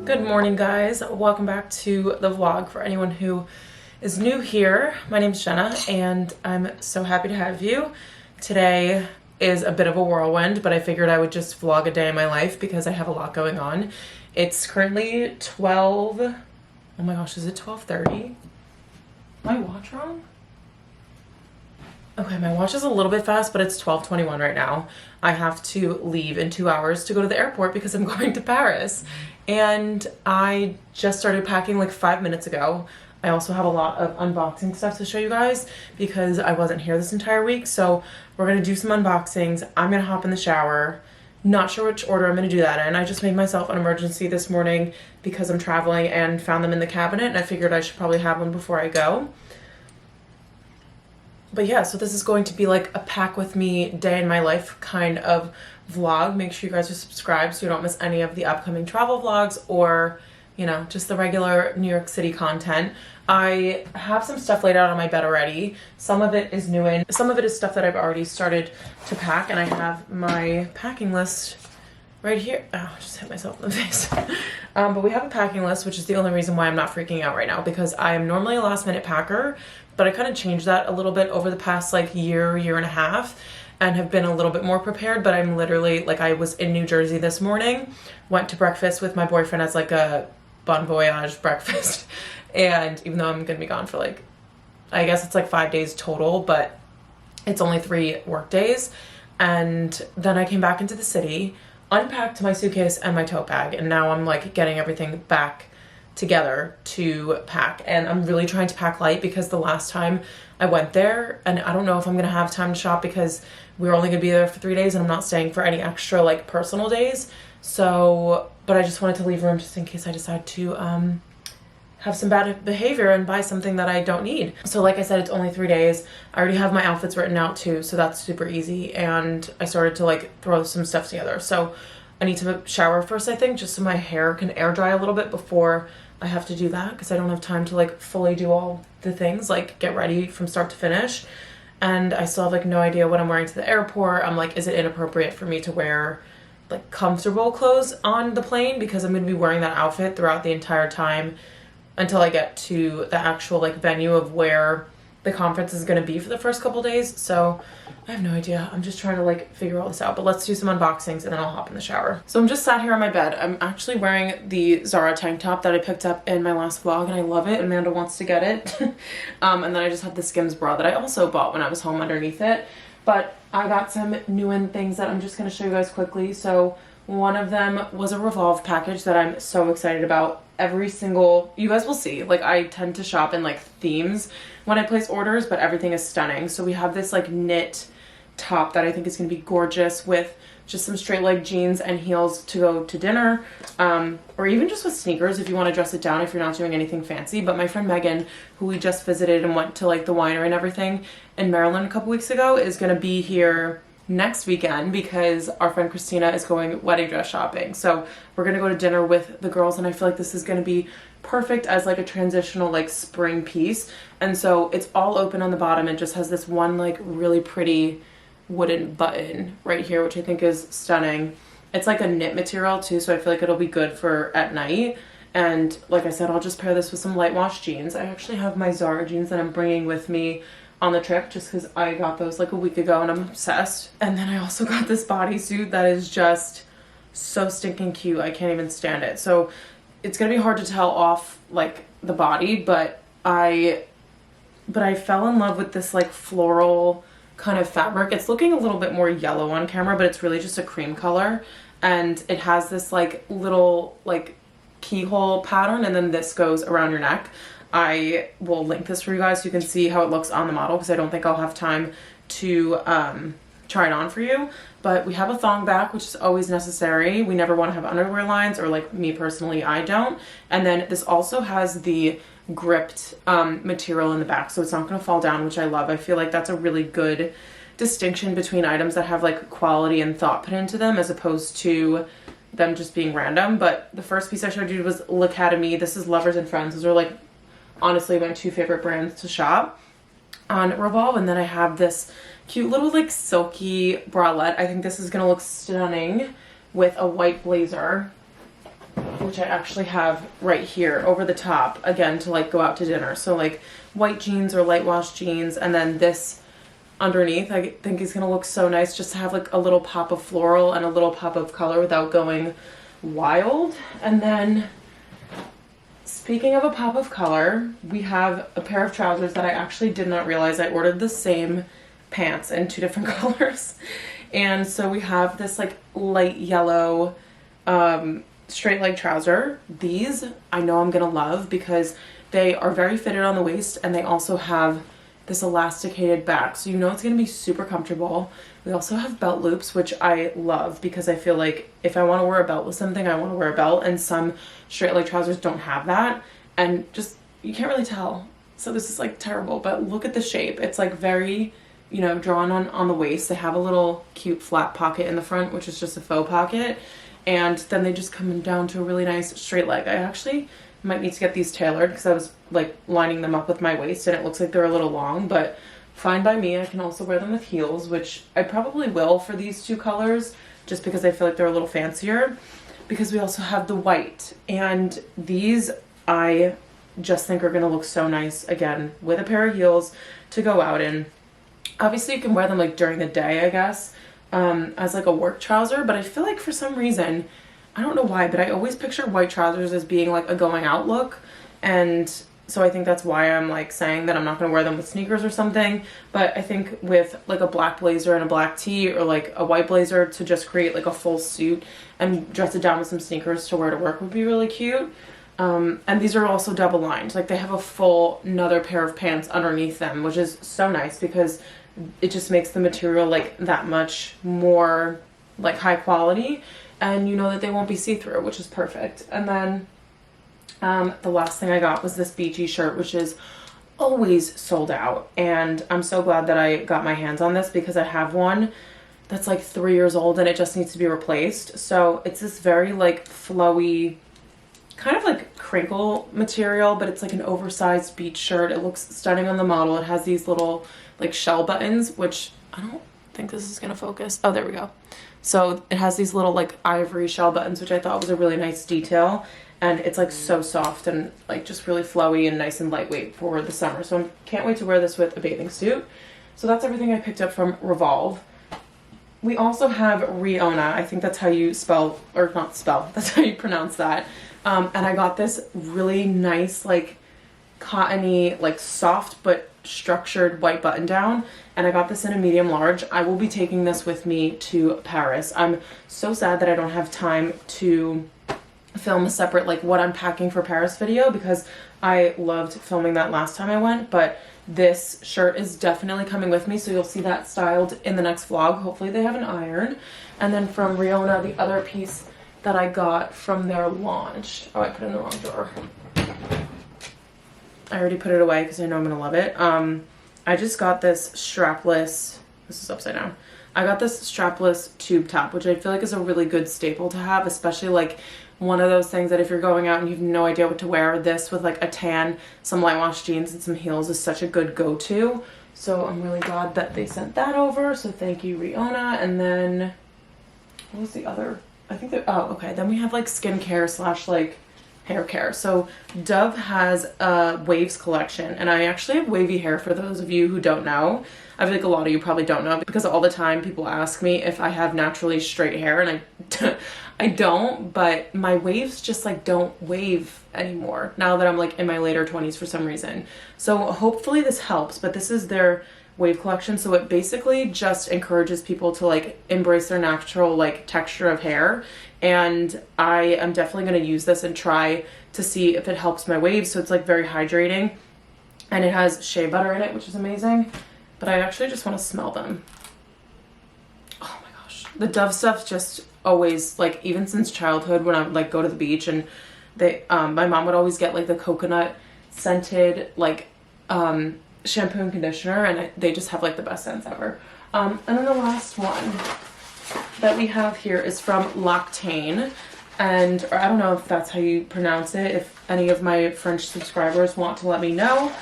Good morning, guys. Welcome back to the vlog. For anyone who is new here, my name's Jenna and I'm so happy to have you. Today is a bit of a whirlwind, but I figured I would just vlog a day in my life because I have a lot going on. It's currently 12, oh my gosh, is it 12:30? My watch wrong? Okay, my watch is a little bit fast, but it's 12:21 right now. I have to leave in 2 hours to go to the airport because I'm going to Paris. And I just started packing like 5 minutes ago. I also have a lot of unboxing stuff to show you guys because I wasn't here this entire week. So we're gonna do some unboxings. I'm gonna hop in the shower. Not sure which order I'm gonna do that in. I just made myself an emergency this morning because I'm traveling and found them in the cabinet, and I figured I should probably have one before I go. But yeah, so this is going to be like a pack with me day in my life kind of vlog. Make sure you guys are subscribed so you don't miss any of the upcoming travel vlogs or, you know, just the regular New York City content. I have some stuff laid out on my bed already. Some of it is new in, some of it is stuff that I've already started to pack, and I have my packing list right here. Oh, I just hit myself in the face. But we have a packing list, which is the only reason why I'm not freaking out right now, because I am normally a last minute packer, but I kind of changed that a little bit over the past like year and a half and have been a little bit more prepared. But I'm literally like, I was in New Jersey this morning, went to breakfast with my boyfriend as like a bon voyage breakfast. And even though I'm gonna be gone for like, I guess it's like 5 days total, but it's only 3 work days. And then I came back into the city, unpacked my suitcase and my tote bag, and now I'm like getting everything back together to pack. And I'm really trying to pack light because the last time I went there, and I don't know if I'm gonna have time to shop because we're only gonna be there for 3 days and I'm not staying for any extra like personal days. So, but I just wanted to leave room just in case I decide to have some bad behavior and buy something that I don't need. So like I said, it's only 3 days. I already have my outfits written out too, so that's super easy. And I started to like throw some stuff together. So I need to shower first, I think, just so my hair can air dry a little bit before I have to do that, because I don't have time to like fully do all the things, like get ready from start to finish. And I still have like no idea what I'm wearing to the airport. I'm like, is it inappropriate for me to wear like comfortable clothes on the plane, because I'm gonna be wearing that outfit throughout the entire time until I get to the actual like venue of where the conference is gonna be for the first couple days. So I have no idea. I'm just trying to like figure all this out, but let's do some unboxings and then I'll hop in the shower. So I'm just sat here on my bed. I'm actually wearing the Zara tank top that I picked up in my last vlog and I love it. Amanda wants to get it. And then I just have the Skims bra that I also bought when I was home underneath it. But I got some new in things that I'm just gonna show you guys quickly. So one of them was a Revolve package that I'm so excited about. Every single, you guys will see, like I tend to shop in like themes when I place orders, but everything is stunning. So we have this like knit top that I think is gonna be gorgeous with just some straight leg jeans and heels to go to dinner, or even just with sneakers if you want to dress it down if you're not doing anything fancy. But my friend Megan, who we just visited and went to like the winery and everything in Maryland a couple weeks ago, is gonna be here next weekend because our friend Christina is going wedding dress shopping. So we're gonna go to dinner with the girls, and I feel like this is gonna be perfect as like a transitional like spring piece. And so it's all open on the bottom and just has this one like really pretty wooden button right here, which I think is stunning. It's like a knit material too, so I feel like it'll be good for at night. And like I said, I'll just pair this with some light wash jeans. I actually have my Zara jeans that I'm bringing with me on the trip just because I got those like a week ago and I'm obsessed. And then I also got this bodysuit that is just so stinking cute. I can't even stand it. So it's gonna be hard to tell off like the body, but I fell in love with this like floral kind of fabric. It's looking a little bit more yellow on camera, but it's really just a cream color, and it has this like little like keyhole pattern, and then this goes around your neck. I will link this for you guys so you can see how it looks on the model, because I don't think I'll have time to try it on for you. But we have a thong back, which is always necessary. We never want to have underwear lines, or like me personally, I don't. And then this also has the gripped material in the back, so it's not going to fall down, which I love. I feel like that's a really good distinction between items that have like quality and thought put into them as opposed to them just being random. But the first piece I showed you was L'Academy. This is Lovers and Friends. Those are like honestly my 2 favorite brands to shop on Revolve. And then I have this cute little like silky bralette. I think this is gonna look stunning with a white blazer. which I actually have right here over the top, again, to like go out to dinner. So like white jeans or light wash jeans, and then this underneath I think is gonna look so nice, just to have like a little pop of floral and a little pop of color without going wild. And then speaking of a pop of color, we have a pair of trousers that I actually did not realize I ordered the same pants in 2 different colors. And so we have this like light yellow straight leg trouser. These I know I'm gonna love because they are very fitted on the waist, and they also have this elasticated back, so you know it's gonna be super comfortable. We also have belt loops, which I love because I feel like if I want to wear a belt with something, I want to wear a belt, and some straight leg trousers don't have that, and just you can't really tell. So this is like terrible, but look at the shape. It's like very, you know, drawn on the waist. They have a little cute flat pocket in the front, which is just a faux pocket, and then they just come down to a really nice straight leg. I actually might need to get these tailored because I was like lining them up with my waist and it looks like they're a little long, but fine by me. I can also wear them with heels, which I probably will for these 2 colors, just because I feel like they're a little fancier. Because we also have the white, and these I just think are gonna look so nice again with a pair of heels to go out in. Obviously you can wear them like during the day, I guess, as like a work trouser, but I feel like for some reason, I don't know why, but I always picture white trousers as being like a going out look, and so I think that's why I'm like saying that I'm not going to wear them with sneakers or something. But I think with like a black blazer and a black tee, or like a white blazer to just create like a full suit and dress it down with some sneakers to wear to work would be really cute. And these are also double lined, like they have a full another pair of pants underneath them, which is so nice because it just makes the material like that much more like high quality, and you know that they won't be see-through, which is perfect. And then the last thing I got was this beachy shirt, which is always sold out, and I'm so glad that I got my hands on this because I have one that's like 3 years old and it just needs to be replaced. So it's this very like flowy kind of like crinkle material, but it's like an oversized beach shirt. It looks stunning on the model. It has these little like shell buttons, which I don't think this is gonna focus. Oh, there we go. So it has these little like ivory shell buttons, which I thought was a really nice detail, and it's like so soft and like just really flowy and nice and lightweight for the summer. So I can't wait to wear this with a bathing suit. So that's everything I picked up from Revolve. We also have Riona. I think that's how you spell, or not spell, that's how you pronounce that. And I got this really nice like cottony, like soft but structured white button down, and I got this in a medium large. I will be taking this with me to Paris. I'm so sad that I don't have time to film a separate like what I'm packing for Paris video, because I loved filming that last time I went, but this shirt is definitely coming with me, so you'll see that styled in the next vlog. Hopefully they have an iron. And then from Riona, the other piece that I got from their launch, oh, I put it in the wrong drawer. I already put it away because I know I'm gonna love it. I just got this strapless, this is upside down. I got this strapless tube top, which I feel like is a really good staple to have, especially like one of those things that if you're going out and you have no idea what to wear, this with like a tan, some light wash jeans, and some heels is such a good go-to. So I'm really glad that they sent that over. So thank you, Riona. And then what was the other? I think that, oh, okay. Then we have like skincare slash like hair care. So Dove has a waves collection, and I actually have wavy hair for those of you who don't know. I feel like a lot of you probably don't know, because all the time people ask me if I have naturally straight hair, and I don't, but my waves just like don't wave anymore now that I'm like in my later 20s for some reason. So hopefully this helps, but this is their wave collection. So it basically just encourages people to like embrace their natural like texture of hair, and I am definitely going to use this and try to see if it helps my waves. So it's like very hydrating, and it has shea butter in it, which is amazing. But I actually just want to smell them. Oh my gosh. The Dove stuff just always, like, even since childhood, when I would like go to the beach, and they my mom would always get like the coconut scented like shampoo and conditioner, and they just have like the best scents ever. And then the last one that we have here is from Lactane, and or I don't know if that's how you pronounce it. If any of my French subscribers want to let me know,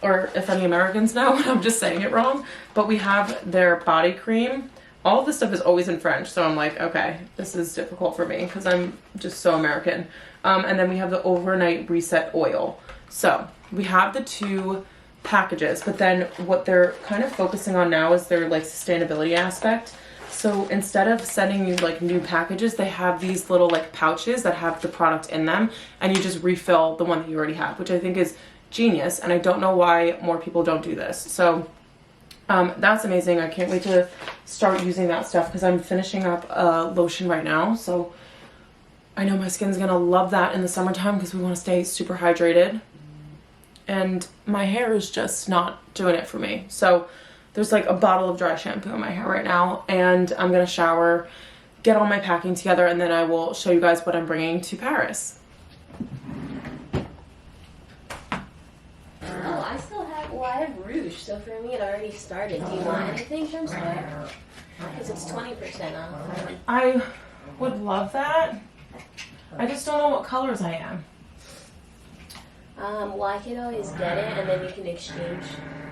or if any Americans know, I'm just saying it wrong. But we have their body cream, all of this stuff is always in French, so I'm like, okay, this is difficult for me because I'm just so American. And then we have the overnight reset oil. So we have the 2 packages, but then what they're kind of focusing on now is their like sustainability aspect. So instead of sending you like new packages, they have these little like pouches that have the product in them, and you just refill the one that you already have, which I think is genius. And I don't know why more people don't do this. So that's amazing. I can't wait to start using that stuff because I'm finishing up a lotion right now. So I know my skin's gonna love that in the summertime because we want to stay super hydrated. And my hair is just not doing it for me. So there's like a bottle of dry shampoo in my hair right now, and I'm gonna shower, get all my packing together, and then I will show you guys what I'm bringing to Paris. Oh, I still have, well, I have rouge, so for me it already started. Do you want anything from Square? Because it's 20% off. I would love that. I just don't know what colors I am. Well, I could always get it, and then you can exchange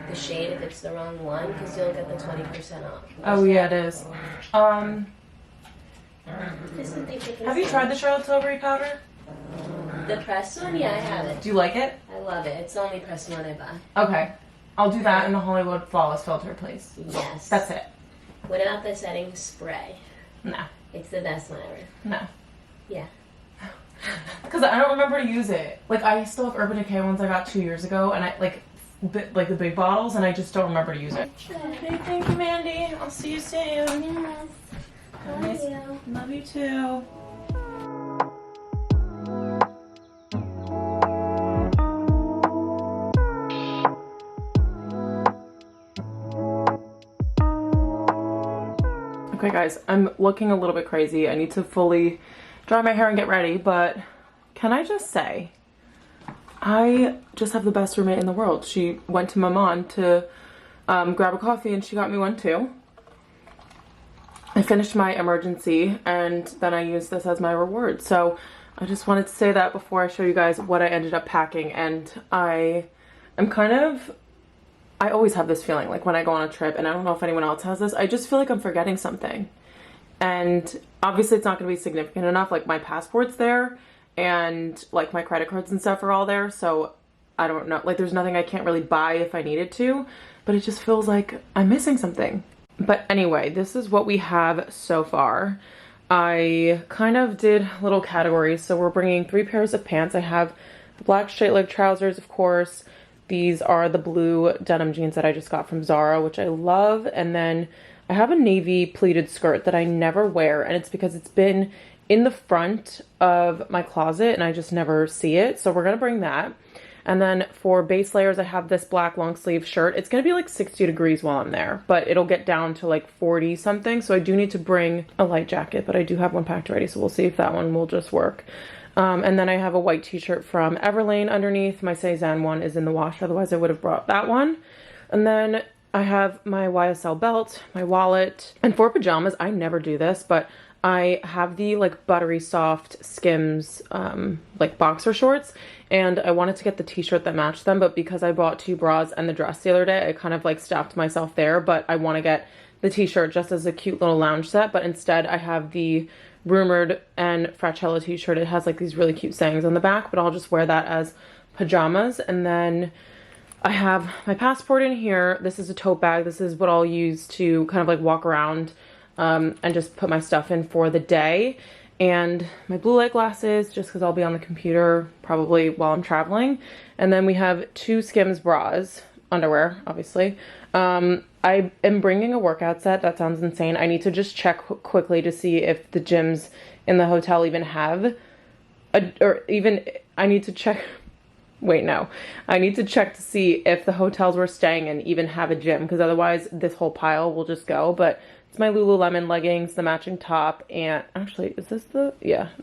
the shade if it's the wrong one, because you'll get the 20% off. Oh yeah, it is. Have you tried the Charlotte Tilbury powder? The pressed one? Yeah, I have it. Do you like it? I love it. It's the only pressed one I buy. Okay. I'll do that in the Hollywood Flawless filter, please. Yes. That's it. What about the setting spray? No. It's the best one ever. No. Yeah. Because I don't remember to use it. Like, I still have Urban Decay ones I got 2 years ago, and I like the big bottles, and I just don't remember to use it. Okay, thank you, Mandy. I'll see you soon. Yes. Love you. Love you too. Okay guys, I'm looking a little bit crazy. I need to fully dry my hair and get ready, but can I just say, I just have the best roommate in the world. She went to Maman to grab a coffee, and she got me one too. I finished my emergency, and then I used this as my reward. So I just wanted to say that before I show you guys what I ended up packing. And I am kind of, I always have this feeling like when I go on a trip, and I don't know if anyone else has this, I just feel like I'm forgetting something. And obviously it's not going to be significant enough. Like, my passport's there, and like my credit cards and stuff are all there. So I don't know, like there's nothing I can't really buy if I needed to, but it just feels like I'm missing something. But anyway, this is what we have so far. I kind of did little categories. So we're bringing 3 pairs of pants. I have black straight leg trousers, of course. These are the blue denim jeans that I just got from Zara, which I love. And then I have a navy pleated skirt that I never wear, and it's because it's been in the front of my closet and I just never see it. So we're gonna bring that. And then for base layers, I have this black long sleeve shirt. It's gonna be like 60 degrees while I'm there, but it'll get down to like 40 something. So I do need to bring a light jacket, but I do have one packed already. So we'll see if that one will just work. And then I have a white t-shirt from Everlane underneath. My Cezanne one is in the wash, otherwise I would have brought that one. And then I have my YSL belt, my wallet, and for pajamas, I never do this, but I have the like buttery soft Skims like boxer shorts, and I wanted to get the t-shirt that matched them, but because I bought 2 bras and the dress the other day, I kind of like stopped myself there. But I want to get the t-shirt just as a cute little lounge set, but instead I have the Rumored and Fratello t-shirt. It has like these really cute sayings on the back, but I'll just wear that as pajamas. And then I have my passport in here. This is a tote bag. This is what I'll use to kind of like walk around and just put my stuff in for the day. And my blue light glasses, just because I'll be on the computer probably while I'm traveling. And then we have 2 Skims bras, underwear, obviously. I am bringing a workout set. That sounds insane. I need to just check quickly to see if the gyms in the hotel even have I need to check. Wait, no. I need to check to see if the hotels we're staying in even have a gym, because otherwise this whole pile will just go. But it's my Lululemon leggings, the matching top, and actually, is this the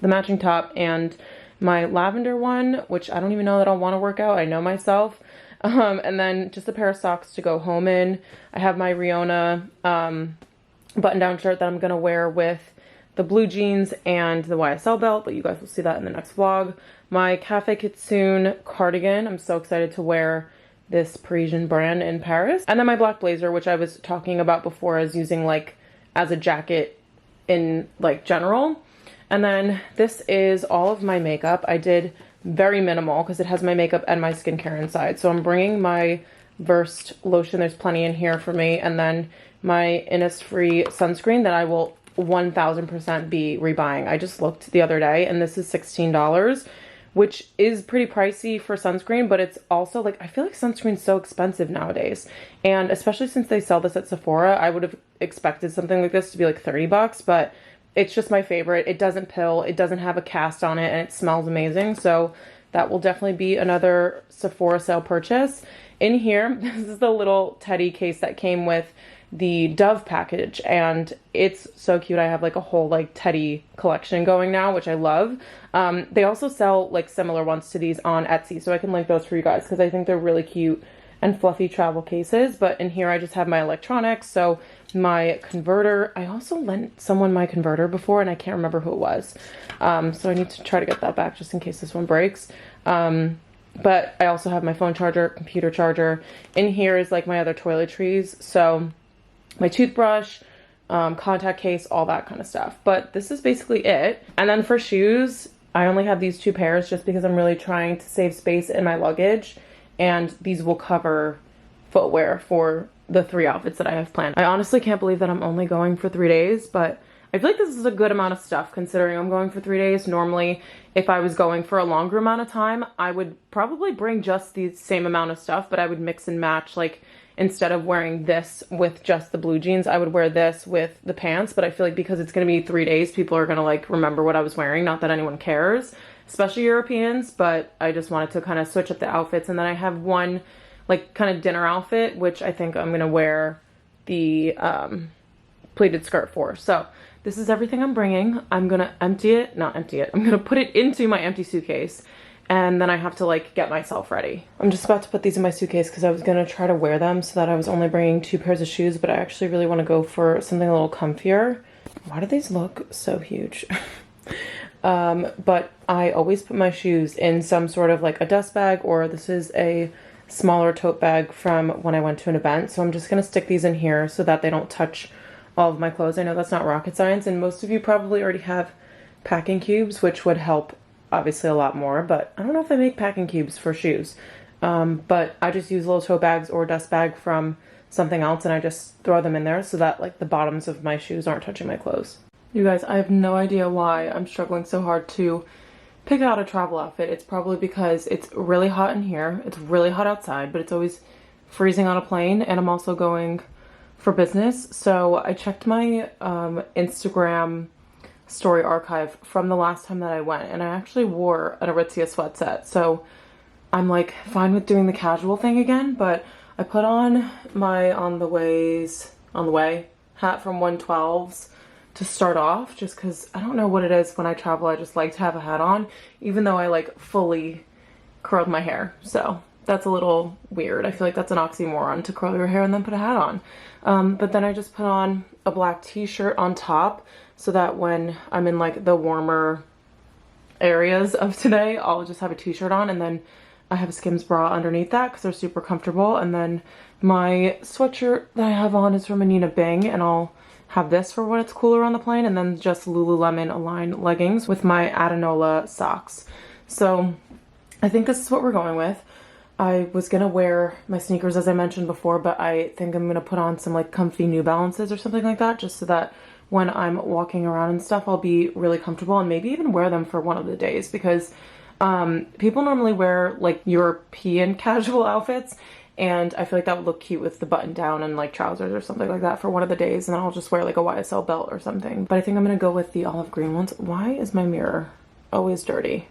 matching top, and my lavender one, which I don't even know that I'll want to work out. I know myself. And then just a pair of socks to go home in. I have my Riona button-down shirt that I'm going to wear with the blue jeans and the YSL belt, but you guys will see that in the next vlog. My Cafe Kitsune cardigan. I'm so excited to wear this Parisian brand in Paris. And then my black blazer, which I was talking about before as using like as a jacket in like general. And then this is all of my makeup. I did very minimal because it has my makeup and my skincare inside. So I'm bringing my Versed lotion. There's plenty in here for me. And then my Innisfree sunscreen that I will 1000% be rebuying. I just looked the other day and this is $16, which is pretty pricey for sunscreen, but it's also like, I feel like sunscreen's so expensive nowadays. And especially since they sell this at Sephora, I would have expected something like this to be like 30 bucks, but it's just my favorite. It doesn't pill, it doesn't have a cast on it, and it smells amazing. So that will definitely be another Sephora sale purchase. In here, this is the little teddy case that came with the Dove package, and it's so cute. I have like a whole like teddy collection going now, which I love. They also sell like similar ones to these on Etsy, so I can link those for you guys because I think they're really cute and fluffy travel cases. But in here I just have my electronics, so my converter. I also lent someone my converter before and I can't remember who it was, so I need to try to get that back just in case this one breaks. But I also have my phone charger, computer charger. In here is like my other toiletries, so my toothbrush, contact case, all that kind of stuff. But this is basically it. And then for shoes, I only have these 2 pairs just because I'm really trying to save space in my luggage, and these will cover footwear for the 3 outfits that I have planned. I honestly can't believe that I'm only going for 3 days, but I feel like this is a good amount of stuff considering I'm going for 3 days. Normally, if I was going for a longer amount of time, I would probably bring just the same amount of stuff, but I would mix and match. Like, instead of wearing this with just the blue jeans, I would wear this with the pants. But I feel like because it's going to be 3 days, people are going to like remember what I was wearing. Not that anyone cares, especially Europeans, but I just wanted to kind of switch up the outfits. And then I have one like kind of dinner outfit, which I think I'm going to wear the pleated skirt for. So this is everything I'm bringing. I'm going to I'm going to put it into my empty suitcase. And then I have to like get myself ready. I'm just about to put these in my suitcase because I was going to try to wear them so that I was only bringing 2 pairs of shoes, but I actually really want to go for something a little comfier. Why do these look so huge? But I always put my shoes in some sort of like a dust bag, or this is a smaller tote bag from when I went to an event. So I'm just going to stick these in here so that they don't touch all of my clothes. I know that's not rocket science, and most of you probably already have packing cubes, which would help obviously a lot more, but I don't know if they make packing cubes for shoes. But I just use little tote bags or dust bag from something else, and I just throw them in there so that like the bottoms of my shoes aren't touching my clothes. You guys, I have no idea why I'm struggling so hard to pick out a travel outfit. It's probably because it's really hot in here. It's really hot outside, but it's always freezing on a plane, and I'm also going for business. So I checked my Instagram story archive from the last time that I went, and I actually wore an Aritzia sweat set, so I'm like fine with doing the casual thing again. But I put on my on the way hat from 112s to start off, just because I don't know what it is when I travel. I just like to have a hat on, even though I like fully curled my hair. So that's a little weird. I feel like that's an oxymoron to curl your hair and then put a hat on. But then I just put on a black t-shirt on top so that when I'm in like the warmer areas of today, I'll just have a t-shirt on, and then I have a Skims bra underneath that because they're super comfortable. And then my sweatshirt that I have on is from Anina Bing, and I'll have this for when it's cooler on the plane, and then just Lululemon aligned leggings with my Adanola socks. So I think this is what we're going with. I was gonna wear my sneakers as I mentioned before, but I think I'm gonna put on some like comfy New Balances or something like that, just so that when I'm walking around and stuff, I'll be really comfortable, and maybe even wear them for one of the days, because people normally wear like European casual outfits, and I feel like that would look cute with the button down and like trousers or something like that for one of the days, and then I'll just wear like a YSL belt or something. But I think I'm gonna go with the olive green ones. Why is my mirror always dirty?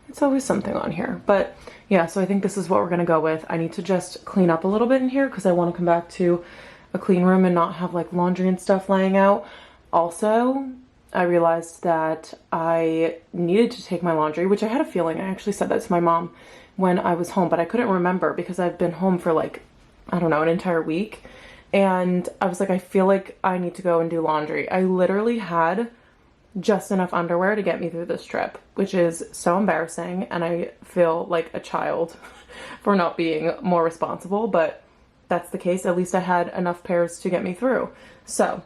It's always something on here. But yeah, so I think this is what we're gonna go with. I need to just clean up a little bit in here because I want to come back to a clean room and not have like laundry and stuff laying out. Also, I realized that I needed to take my laundry, which I had a feeling. I actually said that to my mom when I was home, but I couldn't remember because I've been home for like, I don't know, an entire week. And I was like, I feel like I need to go and do laundry. I literally had just enough underwear to get me through this trip, which is so embarrassing, and I feel like a child for not being more responsible, but that's the case. At least I had enough pairs to get me through. So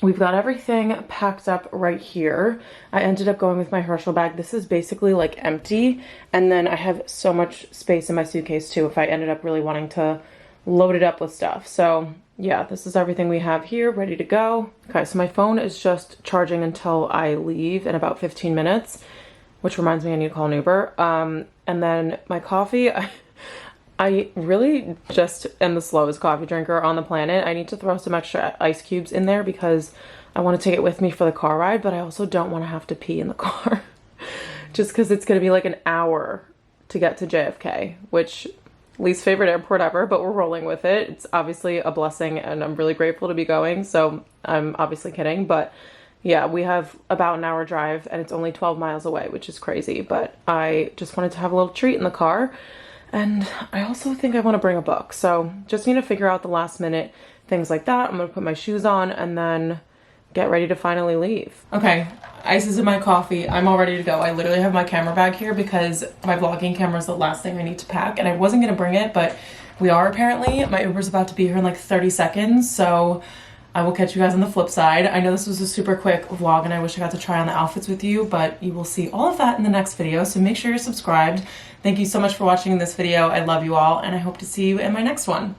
we've got everything packed up right here. I ended up going with my Herschel bag. This is basically like empty, and then I have so much space in my suitcase too if I ended up really wanting to load it up with stuff. So yeah, this is everything we have here ready to go. Okay, so my phone is just charging until I leave in about 15 minutes, which reminds me I need to call an Uber. And then my coffee, I really just am the slowest coffee drinker on the planet. I need to throw some extra ice cubes in there because I want to take it with me for the car ride, but I also don't want to have to pee in the car just because it's going to be like an hour to get to JFK, which least favorite airport ever, but we're rolling with it. It's obviously a blessing and I'm really grateful to be going. So I'm obviously kidding, but yeah, we have about an hour drive and it's only 12 miles away, which is crazy. But I just wanted to have a little treat in the car. And I also think I want to bring a book. So just need to figure out the last minute things like that. I'm going to put my shoes on and then get ready to finally leave. Okay, ice is in my coffee. I'm all ready to go. I literally have my camera bag here because my vlogging camera is the last thing I need to pack, and I wasn't gonna bring it, but we are apparently. My Uber's about to be here in like 30 seconds, so I will catch you guys on the flip side. I know this was a super quick vlog and I wish I got to try on the outfits with you, but you will see all of that in the next video, so make sure you're subscribed. Thank you so much for watching this video. I love you all, and I hope to see you in my next one.